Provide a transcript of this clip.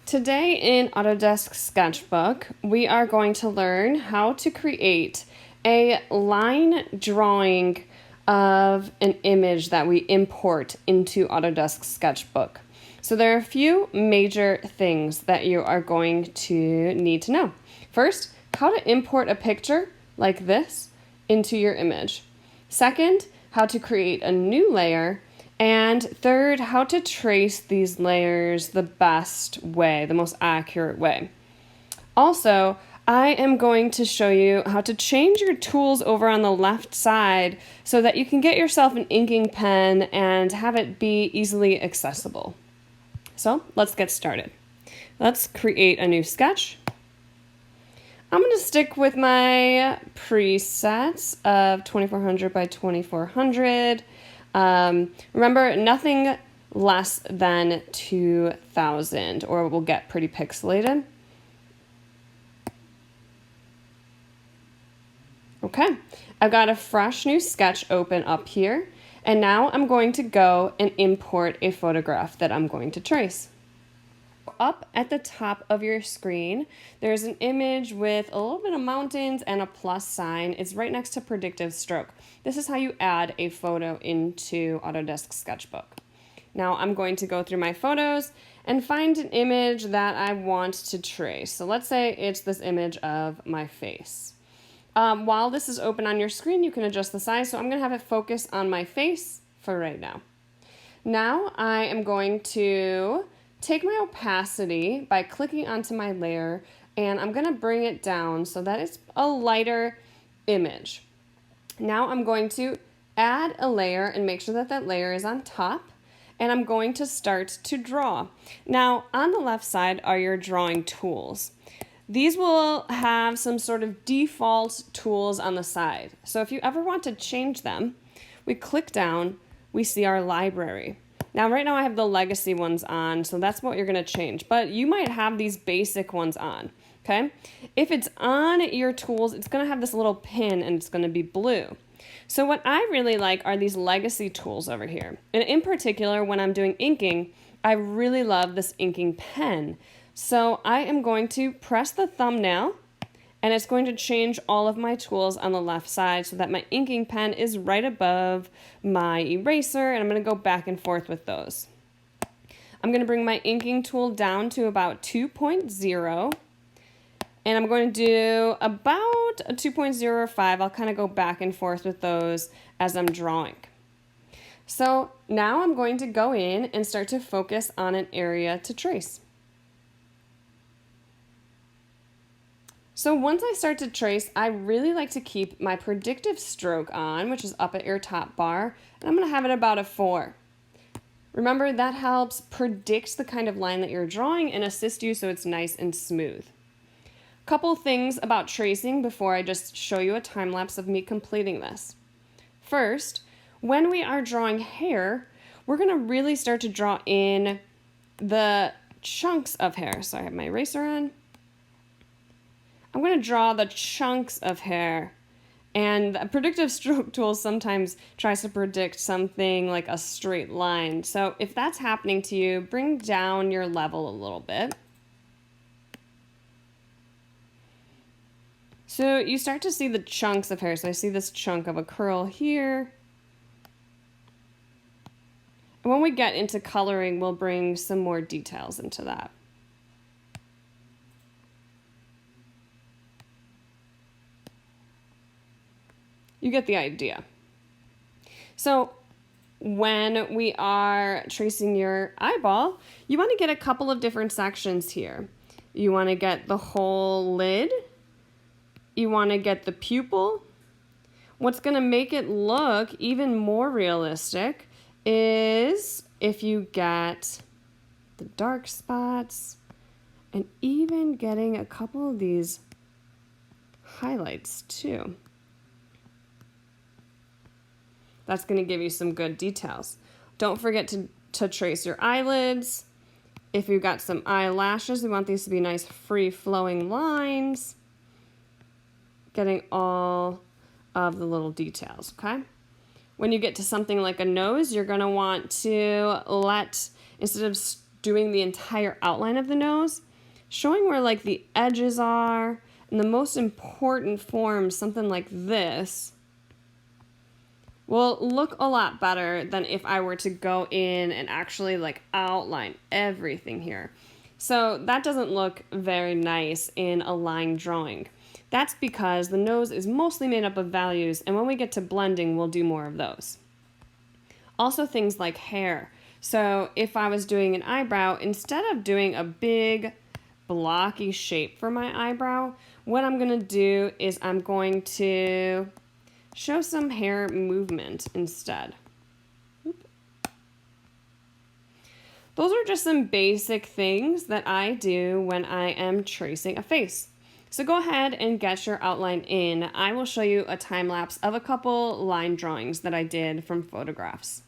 Today in Autodesk Sketchbook, we are going to learn how to create a line drawing of an image that we import into Autodesk Sketchbook. So there are a few major things that you are going to need to know. First, how to import a picture like this into your image. Second, how to create a new layer. And third, how to trace these layers the best way, the most accurate way. Also, I am going to show you how to change your tools over on the left side so that you can get yourself an inking pen and have it be easily accessible. So let's get started. Let's create a new sketch. I'm going to stick with my presets of 2400 by 2400. Remember, nothing less than 2000 or it will get pretty pixelated. Okay, I've got a fresh new sketch open up here, and now I'm going to go and import a photograph that I'm going to trace. Up at the top of your screen, there's an image with a little bit of mountains and a plus sign. It's right next to predictive stroke. This is how you add a photo into Autodesk Sketchbook. Now I'm going to go through my photos and find an image that I want to trace. So let's say it's this image of my face. While this is open on your screen, you can adjust the size. So I'm going to have it focus on my face for right now. Now I am going to take my opacity by clicking onto my layer, and I'm going to bring it down so that it's a lighter image. Now I'm going to add a layer and make sure that that layer is on top, and I'm going to start to draw. Now on the left side are your drawing tools. These will have some sort of default tools on the side. So if you ever want to change them, we click down, we see our library. Now, right now I have the legacy ones on, so that's what you're going to change. But you might have these basic ones on, okay? If it's on your tools, it's going to have this little pin and it's going to be blue. So what I really like are these legacy tools over here. And in particular, when I'm doing inking, I really love this inking pen. So I am going to press the thumbnail, and it's going to change all of my tools on the left side so that my inking pen is right above my eraser, and I'm going to go back and forth with those. I'm going to bring my inking tool down to about 2.0, and I'm going to do about a 2.05. I'll kind of go back and forth with those as I'm drawing. So now I'm going to go in and start to focus on an area to trace. So once I start to trace, I really like to keep my predictive stroke on, which is up at your top bar, and I'm going to have it about a 4. Remember, that helps predict the kind of line that you're drawing and assist you so it's nice and smooth. Couple things about tracing before I just show you a time lapse of me completing this. First, when we are drawing hair, we're going to really start to draw in the chunks of hair. So I have my eraser on. I'm going to draw the chunks of hair, and the predictive stroke tool sometimes tries to predict something like a straight line. So if that's happening to you, bring down your level a little bit. So you start to see the chunks of hair. So I see this chunk of a curl here. And when we get into coloring, we'll bring some more details into that. You get the idea. So when we are tracing your eyeball, you want to get a couple of different sections here. You want to get the whole lid. You want to get the pupil. What's going to make it look even more realistic is if you get the dark spots and even getting a couple of these highlights too. That's going to give you some good details. Don't forget to trace your eyelids. If you've got some eyelashes, we want these to be nice free-flowing lines. Getting all of the little details, okay? When you get to something like a nose, you're going to want to let, instead of doing the entire outline of the nose, showing where like the edges are, and the most important forms, something like this, will look a lot better than if I were to go in and actually like outline everything here. So that doesn't look very nice in a line drawing. That's because the nose is mostly made up of values, and when we get to blending, we'll do more of those. Also things like hair. So if I was doing an eyebrow, instead of doing a big blocky shape for my eyebrow, what I'm gonna do is I'm going to show some hair movement instead. Those are just some basic things that I do when I am tracing a face. So go ahead and get your outline in. I will show you a time lapse of a couple line drawings that I did from photographs.